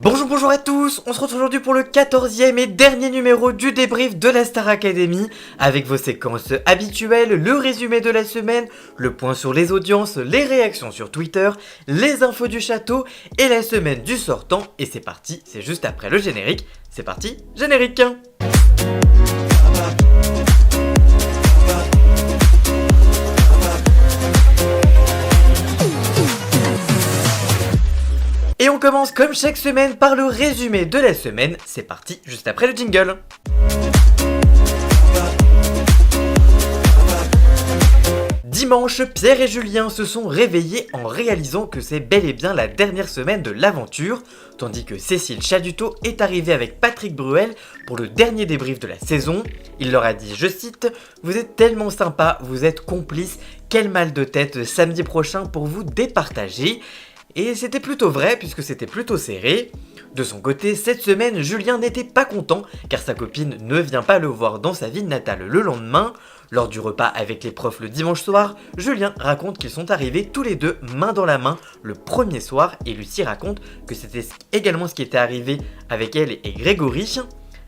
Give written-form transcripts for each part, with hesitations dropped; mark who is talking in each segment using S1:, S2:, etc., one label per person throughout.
S1: Bonjour à tous, on se retrouve aujourd'hui pour le 14e et dernier numéro du débrief de la Star Academy, avec vos séquences habituelles, le résumé de la semaine, le point sur les audiences, les réactions sur Twitter, les infos du château et la semaine du sortant, et c'est parti, c'est juste après le générique, c'est parti, générique. Et on commence comme chaque semaine par le résumé de la semaine, c'est parti juste après le jingle. Dimanche, Pierre et Julien se sont réveillés en réalisant que c'est bel et bien la dernière semaine de l'aventure, tandis que Cécile Chaduto est arrivée avec Patrick Bruel pour le dernier débrief de la saison. Il leur a dit, je cite, « Vous êtes tellement sympas, vous êtes complices, quel mal de tête samedi prochain pour vous départager ?» Et c'était plutôt vrai puisque c'était plutôt serré. De son côté, cette semaine, Julien n'était pas content car sa copine ne vient pas le voir dans sa ville natale le lendemain. Lors du repas avec les profs le dimanche soir, Julien raconte qu'ils sont arrivés tous les deux main dans la main le premier soir et Lucie raconte que c'était également ce qui était arrivé avec elle et Grégory.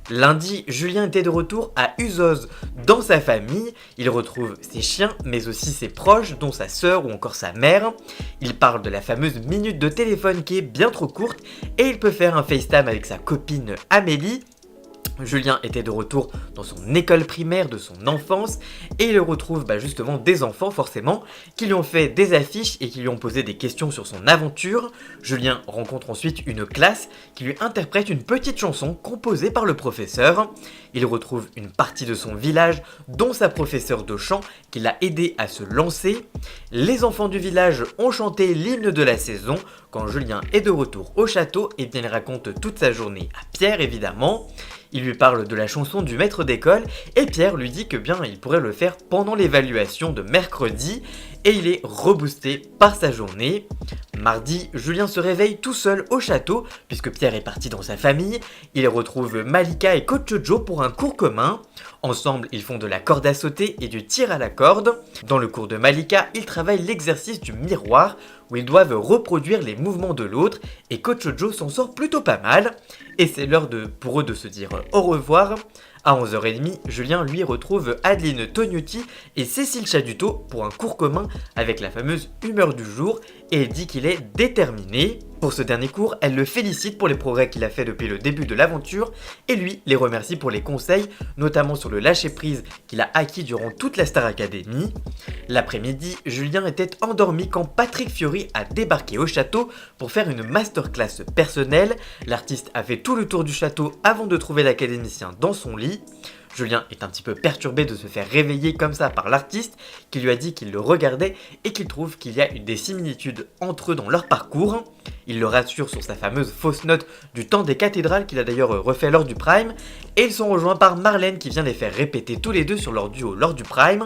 S1: Lundi, Julien était de retour à Uzos dans sa famille. Il retrouve ses chiens, mais aussi ses proches, dont sa sœur ou encore sa mère. Il parle de la fameuse minute de téléphone qui est bien trop courte et il peut faire un FaceTime avec sa copine Amélie. Julien était de retour dans son école primaire de son enfance et il retrouve justement des enfants forcément qui lui ont fait des affiches et qui lui ont posé des questions sur son aventure. Julien rencontre ensuite une classe qui lui interprète une petite chanson composée par le professeur. Il retrouve une partie de son village dont sa professeure de chant qui l'a aidé à se lancer. Les enfants du village ont chanté l'hymne de la saison. Quand Julien est de retour au château, et bien il raconte toute sa journée à Pierre évidemment. Il lui parle de la chanson du maître d'école et Pierre lui dit que bien il pourrait le faire pendant l'évaluation de mercredi et il est reboosté par sa journée. Mardi, Julien se réveille tout seul au château puisque Pierre est parti dans sa famille. Il retrouve Malika et Coach Joe pour un cours commun. Ensemble, ils font de la corde à sauter et du tir à la corde. Dans le cours de Malika, ils travaillent l'exercice du miroir où ils doivent reproduire les mouvements de l'autre et Coach Joe s'en sort plutôt pas mal. Et c'est l'heure pour eux de se dire au revoir. À 11h30, Julien lui retrouve Adeline Tognuti et Cécile Chaduto pour un cours commun avec la fameuse humeur du jour et elle dit qu'il est déterminé. Pour ce dernier cours, elle le félicite pour les progrès qu'il a fait depuis le début de l'aventure et lui les remercie pour les conseils, notamment sur le lâcher-prise qu'il a acquis durant toute la Star Academy. L'après-midi, Julien était endormi quand Patrick Fiori a débarqué au château pour faire une masterclass personnelle. L'artiste a fait tout le tour du château avant de trouver l'académicien dans son lit. Julien est un petit peu perturbé de se faire réveiller comme ça par l'artiste qui lui a dit qu'il le regardait et qu'il trouve qu'il y a des similitudes entre eux dans leur parcours. Il le rassure sur sa fameuse fausse note du temps des cathédrales qu'il a d'ailleurs refait lors du Prime et ils sont rejoints par Marlène qui vient les faire répéter tous les deux sur leur duo lors du Prime.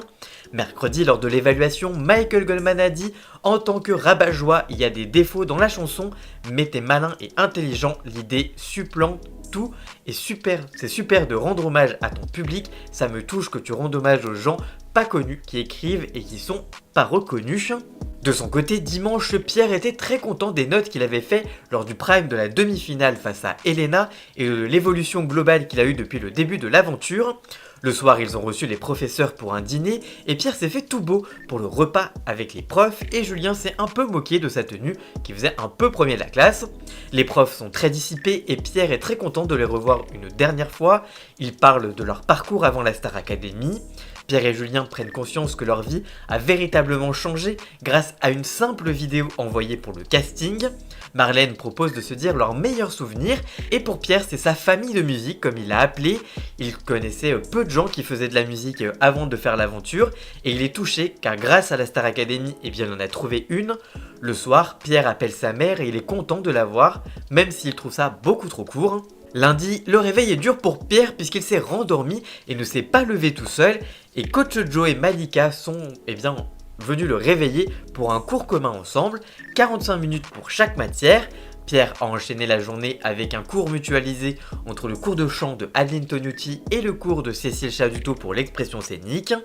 S1: Mercredi, lors de l'évaluation, Michael Goldman a dit « En tant que rabat-joie, il y a des défauts dans la chanson, mais t'es malin et intelligent, l'idée supplante tout et c'est super de rendre hommage à ton public, ça me touche que tu rendes hommage aux gens pas connus qui écrivent et qui sont pas reconnus. » De son côté, dimanche, Pierre était très content des notes qu'il avait fait lors du prime de la demi-finale face à Elena et de l'évolution globale qu'il a eue depuis le début de l'aventure. Le soir, ils ont reçu les professeurs pour un dîner et Pierre s'est fait tout beau pour le repas avec les profs et Julien s'est un peu moqué de sa tenue qui faisait un peu premier de la classe. Les profs sont très dissipés et Pierre est très content de les revoir une dernière fois. Ils parlent de leur parcours avant la Star Academy. Pierre et Julien prennent conscience que leur vie a véritablement changé grâce à une simple vidéo envoyée pour le casting. Marlène propose de se dire leurs meilleurs souvenirs et pour Pierre c'est sa famille de musique comme il l'a appelé. Il connaissait peu de gens qui faisaient de la musique avant de faire l'aventure et il est touché car grâce à la Star Academy il en a trouvé une. Le soir, Pierre appelle sa mère et il est content de la voir même s'il trouve ça beaucoup trop court. Lundi, le réveil est dur pour Pierre puisqu'il s'est rendormi et ne s'est pas levé tout seul et Coach Joe et Malika sont venus le réveiller pour un cours commun ensemble, 45 minutes pour chaque matière. Pierre a enchaîné la journée avec un cours mutualisé entre le cours de chant de Adeline Tognuti et le cours de Cécile Chaduto pour l'expression scénique.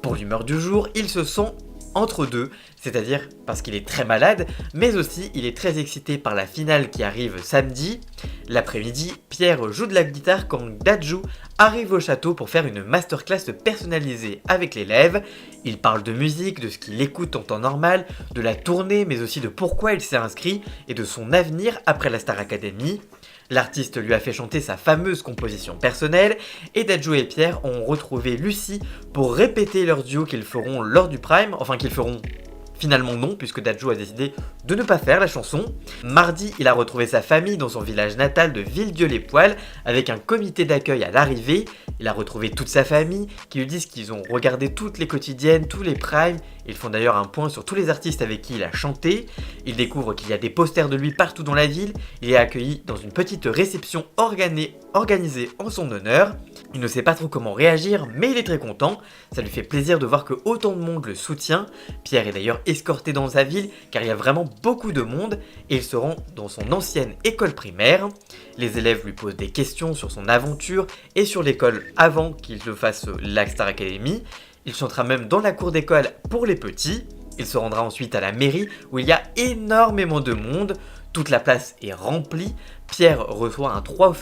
S1: Pour l'humeur du jour, ils se sont entre deux, c'est-à-dire parce qu'il est très malade, mais aussi il est très excité par la finale qui arrive samedi. L'après-midi, Pierre joue de la guitare quand Dajou arrive au château pour faire une masterclass personnalisée avec l'élève. Il parle de musique, de ce qu'il écoute en temps normal, de la tournée, mais aussi de pourquoi il s'est inscrit et de son avenir après la Star Academy. L'artiste lui a fait chanter sa fameuse composition personnelle et Dajou et Pierre ont retrouvé Lucie pour répéter leur duo qu'ils feront lors du Prime, enfin qu'ils feront finalement non, puisque Dajou a décidé de ne pas faire la chanson. Mardi, il a retrouvé sa famille dans son village natal de Villedieu-les-Poêles avec un comité d'accueil à l'arrivée. Il a retrouvé toute sa famille qui lui disent qu'ils ont regardé toutes les quotidiennes, tous les primes. Ils font d'ailleurs un point sur tous les artistes avec qui il a chanté. Il découvre qu'il y a des posters de lui partout dans la ville. Il est accueilli dans une petite réception organisée en son honneur. Il ne sait pas trop comment réagir, mais il est très content. Ça lui fait plaisir de voir que autant de monde le soutient. Pierre est d'ailleurs escorté dans sa ville car il y a vraiment beaucoup de monde et il se rend dans son ancienne école primaire. Les élèves lui posent des questions sur son aventure et sur l'école avant qu'il ne fasse la Star Academy. Il chantera même dans la cour d'école pour les petits. Il se rendra ensuite à la mairie où il y a énormément de monde. Toute la place est remplie. Pierre reçoit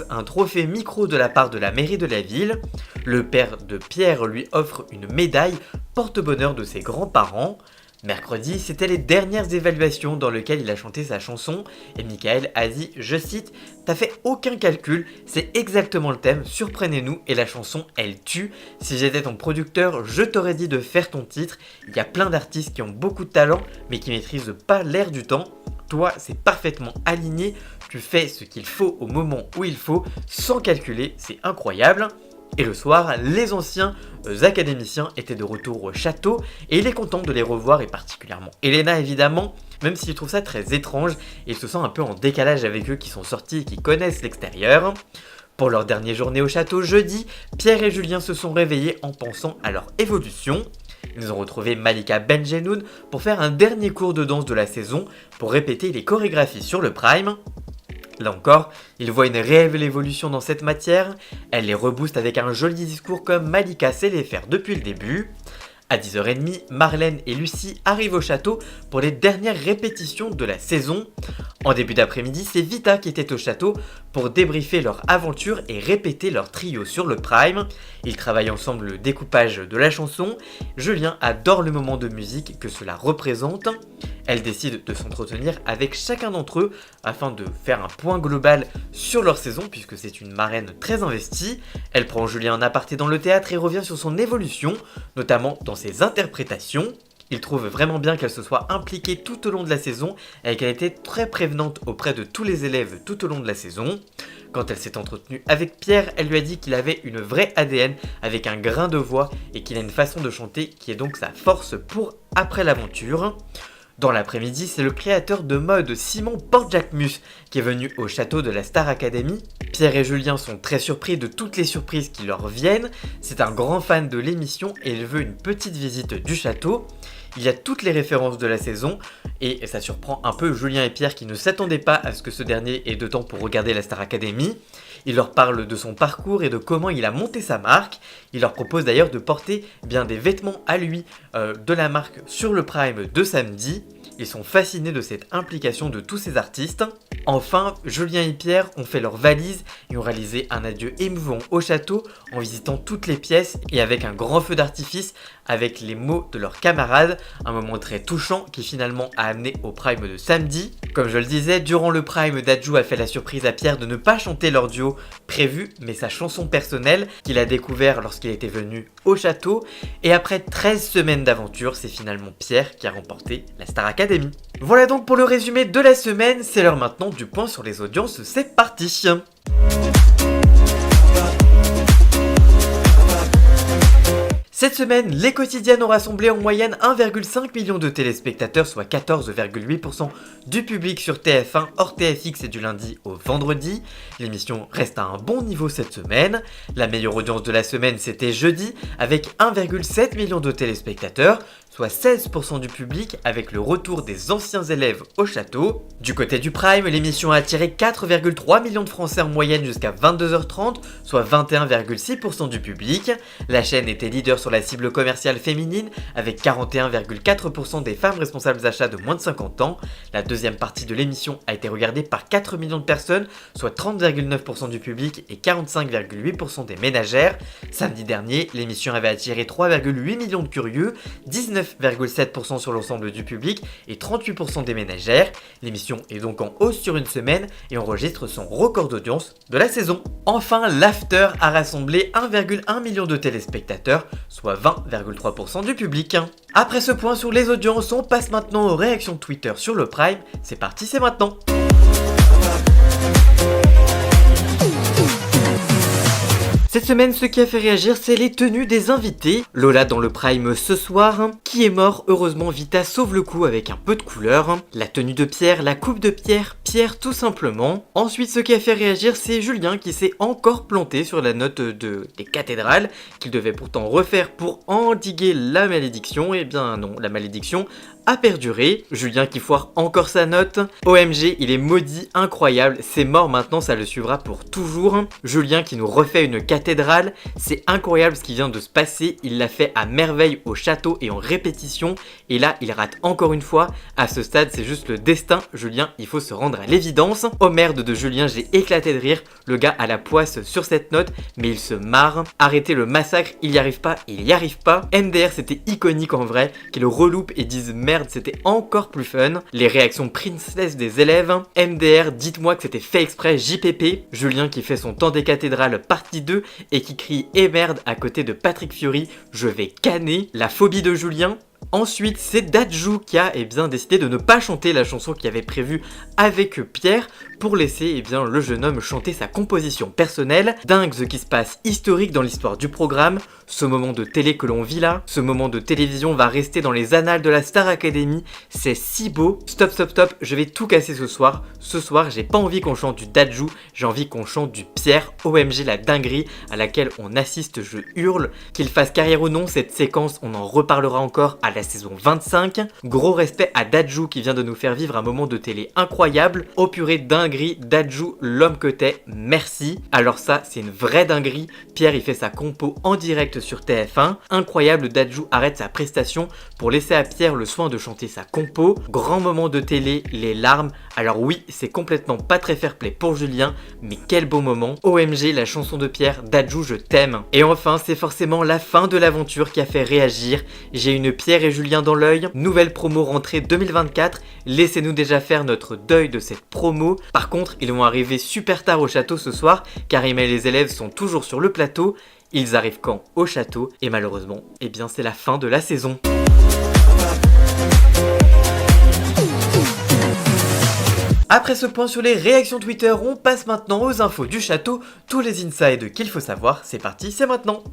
S1: un trophée micro de la part de la mairie de la ville. Le père de Pierre lui offre une médaille porte-bonheur de ses grands-parents. Mercredi, c'était les dernières évaluations dans lesquelles il a chanté sa chanson et Michael a dit, je cite, « T'as fait aucun calcul, c'est exactement le thème, surprenez-nous et la chanson, elle tue. Si j'étais ton producteur, je t'aurais dit de faire ton titre. Il y a plein d'artistes qui ont beaucoup de talent mais qui maîtrisent pas l'air du temps. Toi, c'est parfaitement aligné, tu fais ce qu'il faut au moment où il faut, sans calculer, c'est incroyable. » Et le soir, les anciens académiciens étaient de retour au château et il est content de les revoir et particulièrement Elena évidemment, même s'il trouve ça très étrange et il se sent un peu en décalage avec eux qui sont sortis et qui connaissent l'extérieur. Pour leur dernière journée au château jeudi, Pierre et Julien se sont réveillés en pensant à leur évolution. Ils ont retrouvé Malika Benjenoun pour faire un dernier cours de danse de la saison pour répéter les chorégraphies sur le Prime. Là encore, il voit une réelle évolution dans cette matière, elle les rebooste avec un joli discours comme Malika sait les faire depuis le début. À 10h30, Marlène et Lucie arrivent au château pour les dernières répétitions de la saison. En début d'après-midi, c'est Vita qui était au château pour débriefer leur aventure et répéter leur trio sur le Prime. Ils travaillent ensemble le découpage de la chanson. Julien adore le moment de musique que cela représente. Elle décide de s'entretenir avec chacun d'entre eux afin de faire un point global sur leur saison puisque c'est une marraine très investie. Elle prend Julien en aparté dans le théâtre et revient sur son évolution, notamment dans ses interprétations. Il trouve vraiment bien qu'elle se soit impliquée tout au long de la saison et qu'elle était très prévenante auprès de tous les élèves tout au long de la saison. Quand elle s'est entretenue avec Pierre, elle lui a dit qu'il avait une vraie ADN avec un grain de voix et qu'il a une façon de chanter qui est donc sa force pour après l'aventure. Dans l'après-midi, c'est le créateur de mode Simon Porte-Jacquemus qui est venu au château de la Star Academy. Pierre et Julien sont très surpris de toutes les surprises qui leur viennent. C'est un grand fan de l'émission et il veut une petite visite du château. Il y a toutes les références de la saison et ça surprend un peu Julien et Pierre qui ne s'attendaient pas à ce que ce dernier ait de temps pour regarder la Star Academy. Il leur parle de son parcours et de comment il a monté sa marque. Il leur propose d'ailleurs de porter des vêtements à lui de la marque sur le Prime de samedi. Ils sont fascinés de cette implication de tous ces artistes. Enfin, Julien et Pierre ont fait leur valise et ont réalisé un adieu émouvant au château en visitant toutes les pièces et avec un grand feu d'artifice avec les mots de leurs camarades. Un moment très touchant qui finalement a amené au Prime de samedi. Comme je le disais, durant le Prime, Dajou a fait la surprise à Pierre de ne pas chanter leur duo prévu, mais sa chanson personnelle qu'il a découvert lorsqu'il était venu au château. Et après 13 semaines d'aventure, c'est finalement Pierre qui a remporté la Star Academy. Voilà donc pour le résumé de la semaine, c'est l'heure maintenant du point sur les audiences, c'est parti. Cette semaine, les quotidiennes ont rassemblé en moyenne 1,5 million de téléspectateurs, soit 14,8% du public sur TF1 hors TFX et du lundi au vendredi. L'émission reste à un bon niveau cette semaine. La meilleure audience de la semaine, c'était jeudi, avec 1,7 million de téléspectateurs, soit 16% du public avec le retour des anciens élèves au château. Du côté du Prime, l'émission a attiré 4,3 millions de Français en moyenne jusqu'à 22h30, soit 21,6% du public. La chaîne était leader sur la cible commerciale féminine avec 41,4% des femmes responsables d'achat de moins de 50 ans. La deuxième partie de l'émission a été regardée par 4 millions de personnes, soit 30,9% du public et 45,8% des ménagères. Samedi dernier, l'émission avait attiré 3,8 millions de curieux, 19,7% sur l'ensemble du public et 38% des ménagères. L'émission est donc en hausse sur une semaine et enregistre son record d'audience de la saison. Enfin, l'After a rassemblé 1,1 million de téléspectateurs, soit 20,3% du public. Après ce point sur les audiences, on passe maintenant aux réactions Twitter sur le Prime. C'est parti, c'est maintenant. Cette semaine, ce qui a fait réagir, c'est les tenues des invités. Lola dans le Prime ce soir. Qui est mort? Heureusement, Vita sauve le coup avec un peu de couleur. La tenue de Pierre, la coupe de Pierre, Pierre tout simplement. Ensuite, ce qui a fait réagir, c'est Julien qui s'est encore planté sur la note des cathédrales, qu'il devait pourtant refaire pour endiguer la malédiction. Eh bien non, la malédiction a perduré. Julien qui foire encore sa note. OMG, il est maudit, incroyable, c'est mort maintenant, ça le suivra pour toujours. Julien qui nous refait une cathédrale, c'est incroyable ce qui vient de se passer, il l'a fait à merveille au château et en répétition, et là il rate encore une fois. À ce stade, c'est juste le destin, Julien, il faut se rendre à l'évidence. Oh merde de Julien, j'ai éclaté de rire, le gars a la poisse sur cette note, mais il se marre. Arrêtez le massacre, il y arrive pas, il y arrive pas. MDR, c'était iconique en vrai, qu'il reloupe et dise merde, c'était encore plus fun. Les réactions princess des élèves. MDR, dites-moi que c'était fait exprès. JPP, Julien qui fait son temps des cathédrales partie 2 et qui crie eh merde à côté de Patrick Fiori, je vais canner. La phobie de Julien. Ensuite, c'est Dadju qui a décidé de ne pas chanter la chanson qu'il avait prévue avec Pierre pour laisser le jeune homme chanter sa composition personnelle. Dingue ce qui se passe, historique dans l'histoire du programme. Ce moment de télé que l'on vit là, ce moment de télévision va rester dans les annales de la Star Academy. C'est si beau. Stop, stop, stop, je vais tout casser ce soir. Ce soir, j'ai pas envie qu'on chante du Dadju, j'ai envie qu'on chante du Pierre. OMG la dinguerie à laquelle on assiste, je hurle. Qu'il fasse carrière ou non, cette séquence, on en reparlera encore à la saison 25. Gros respect à Dadju qui vient de nous faire vivre un moment de télé incroyable. Oh purée, dinguerie, Dadju, l'homme que t'es, merci. Alors ça, c'est une vraie dinguerie. Pierre, il fait sa compo en direct sur TF1. Incroyable, Dadju arrête sa prestation pour laisser à Pierre le soin de chanter sa compo. Grand moment de télé, les larmes. Alors oui, c'est complètement pas très fair play pour Julien, mais quel beau moment. OMG, la chanson de Pierre, Dadju, je t'aime. Et enfin, c'est forcément la fin de l'aventure qui a fait réagir. J'ai une Pierre et Julien dans l'œil. Nouvelle promo rentrée 2024. Laissez-nous déjà faire notre deuil de cette promo. Par contre, ils vont arriver super tard au château ce soir, car Emma et les élèves sont toujours sur le plateau. Ils arrivent quand? Au château. Et malheureusement, c'est la fin de la saison. Après ce point sur les réactions Twitter, on passe maintenant aux infos du château. Tous les insides qu'il faut savoir, c'est parti, c'est maintenant.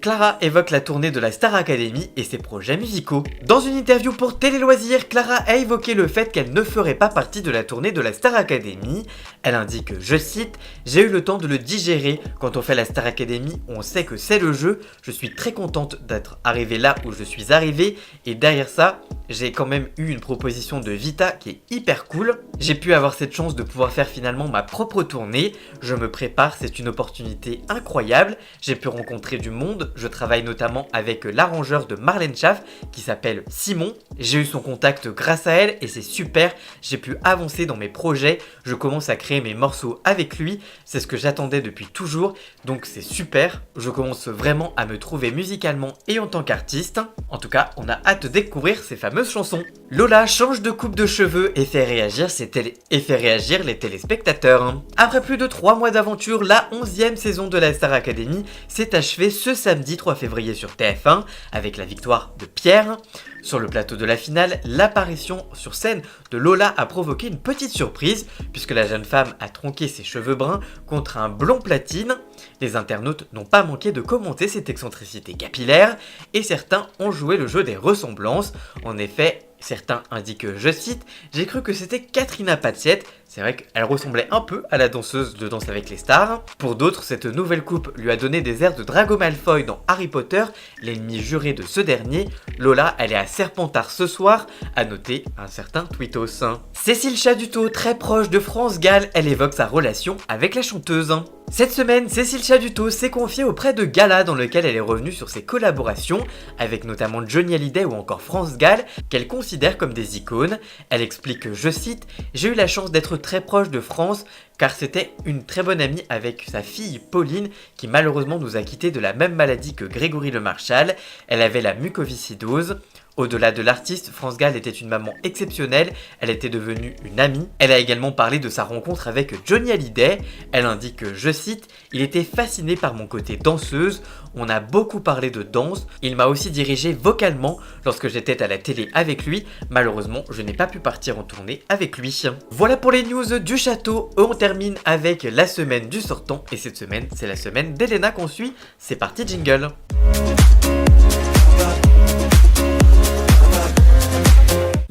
S1: Clara évoque la tournée de la Star Academy et ses projets musicaux. Dans une interview pour Télé Loisirs, Clara a évoqué le fait qu'elle ne ferait pas partie de la tournée de la Star Academy. Elle indique, je cite, « J'ai eu le temps de le digérer. Quand on fait la Star Academy, on sait que c'est le jeu. Je suis très contente d'être arrivée là où je suis arrivée. Et derrière ça, j'ai quand même eu une proposition de Vita qui est hyper cool. J'ai pu avoir cette chance de pouvoir faire finalement ma propre tournée. Je me prépare, c'est une opportunité incroyable. J'ai pu rencontrer du monde. Je travaille notamment avec l'arrangeur de Marlène Schaff qui s'appelle Simon. J'ai eu son contact grâce à elle et c'est super. J'ai pu avancer dans mes projets. Je commence à créer mes morceaux avec lui. C'est ce que j'attendais depuis toujours. Donc c'est super. Je commence vraiment à me trouver musicalement et en tant qu'artiste. En tout cas, on a hâte de découvrir ces fameuses chansons. Lola change de coupe de cheveux et fait réagir les téléspectateurs. Après plus de 3 mois d'aventure, la 11e saison de la Star Academy s'est achevée ce samedi 3 février sur TF1 avec la victoire de Pierre. Sur le plateau de la finale, l'apparition sur scène de Lola a provoqué une petite surprise puisque la jeune femme a tronqué ses cheveux bruns contre un blond platine. Les internautes n'ont pas manqué de commenter cette excentricité capillaire et certains ont joué le jeu des ressemblances. En effet, Certains indiquent, je cite, j'ai cru que c'était Katrina Patchett. C'est vrai qu'elle ressemblait un peu à la danseuse de Danse avec les stars. Pour d'autres, cette nouvelle coupe lui a donné des airs de Drago Malfoy dans Harry Potter, l'ennemi juré de ce dernier. Lola, elle est à Serpentard ce soir, à noter un certain Twitos. Cécile Chaduto, très proche de France Gall, elle évoque sa relation avec la chanteuse. Cette semaine, Cécile Chaduto s'est confiée auprès de Gala dans lequel elle est revenue sur ses collaborations avec notamment Johnny Hallyday ou encore France Gall qu'elle considère comme des icônes. Elle explique, je cite, j'ai eu la chance d'être très proche de France car c'était une très bonne amie avec sa fille Pauline qui malheureusement nous a quittés de la même maladie que Grégory Le Marchal. Elle avait la mucoviscidose. Au-delà de l'artiste, France Gall était une maman exceptionnelle, elle était devenue une amie. Elle a également parlé de sa rencontre avec Johnny Hallyday. Elle indique, je cite, il était fasciné par mon côté danseuse, on a beaucoup parlé de danse, il m'a aussi dirigé vocalement lorsque j'étais à la télé avec lui, malheureusement je n'ai pas pu partir en tournée avec lui. Voilà pour les news du château, on termine avec la semaine du sortant et cette semaine c'est la semaine d'Elena qu'on suit, c'est parti jingle.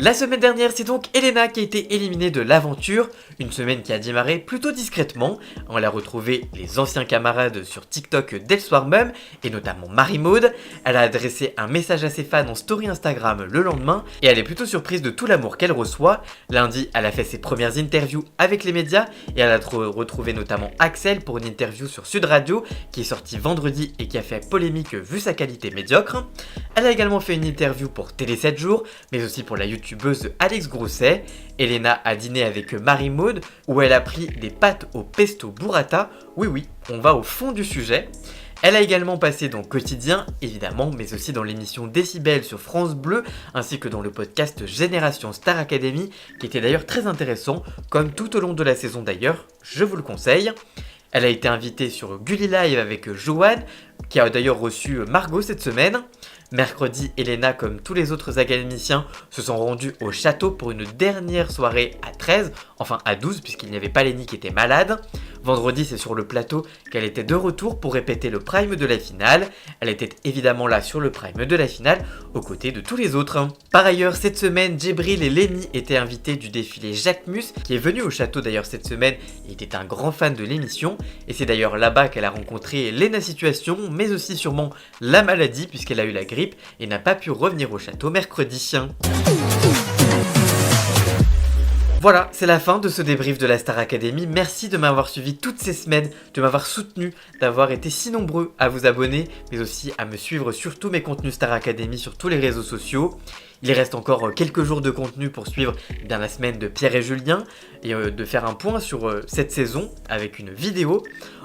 S1: La semaine dernière, c'est donc Elena qui a été éliminée de l'aventure, une semaine qui a démarré plutôt discrètement. On a retrouvé les anciens camarades sur TikTok dès le soir même, et notamment Marie-Maude. Elle a adressé un message à ses fans en story Instagram le lendemain, et elle est plutôt surprise de tout l'amour qu'elle reçoit. Lundi, elle a fait ses premières interviews avec les médias, et elle a retrouvé notamment Axel pour une interview sur Sud Radio, qui est sortie vendredi et qui a fait polémique vu sa qualité médiocre. Elle a également fait une interview pour Télé 7 jours, mais aussi pour la youtubeuse Alex Grousset. Elena a dîné avec Marie-Maude où elle a pris des pâtes au pesto burrata. Oui, on va au fond du sujet. Elle a également passé dans Quotidien, évidemment, mais aussi dans l'émission Décibel sur France Bleu, ainsi que dans le podcast Génération Star Academy, qui était d'ailleurs très intéressant, comme tout au long de la saison d'ailleurs, je vous le conseille. Elle a été invitée sur Gulli Live avec Joanne, qui a d'ailleurs reçu Margot cette semaine. Mercredi, Elena, comme tous les autres académiciens, se sont rendus au château pour une dernière soirée à 13, enfin à 12 puisqu'il n'y avait pas Lenny qui était malade. Vendredi, c'est sur le plateau qu'elle était de retour pour répéter le prime de la finale. Elle était évidemment là sur le prime de la finale, aux côtés de tous les autres. Par ailleurs, cette semaine, Djibril et Lenny étaient invités du défilé Jacquemus, qui est venu au château d'ailleurs cette semaine et était un grand fan de l'émission. Et c'est d'ailleurs là-bas qu'elle a rencontré Lena Situation, mais aussi sûrement la maladie puisqu'elle a eu la grippe et n'a pas pu revenir au château mercredi. Voilà, c'est la fin de ce débrief de la Star Academy. Merci de m'avoir suivi toutes ces semaines, de m'avoir soutenu, d'avoir été si nombreux à vous abonner, mais aussi à me suivre sur tous mes contenus Star Academy sur tous les réseaux sociaux. Il reste encore quelques jours de contenu pour suivre dans la semaine de Pierre et Julien et de faire un point sur cette saison avec une vidéo.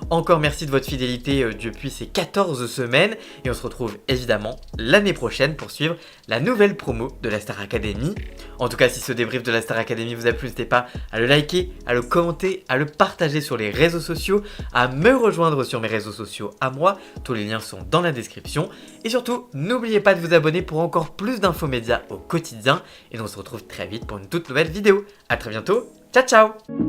S1: Encore merci de votre fidélité depuis ces 14 semaines et on se retrouve évidemment l'année prochaine pour suivre la nouvelle promo de la Star Academy. En tout cas, si ce débrief de la Star Academy vous a plu, n'hésitez pas à le liker, à le commenter, à le partager sur les réseaux sociaux, à me rejoindre sur mes réseaux sociaux à moi. Tous les liens sont dans la description. Et surtout, n'oubliez pas de vous abonner pour encore plus d'infos médias au quotidien. Et on se retrouve très vite pour une toute nouvelle vidéo. A très bientôt, ciao ciao.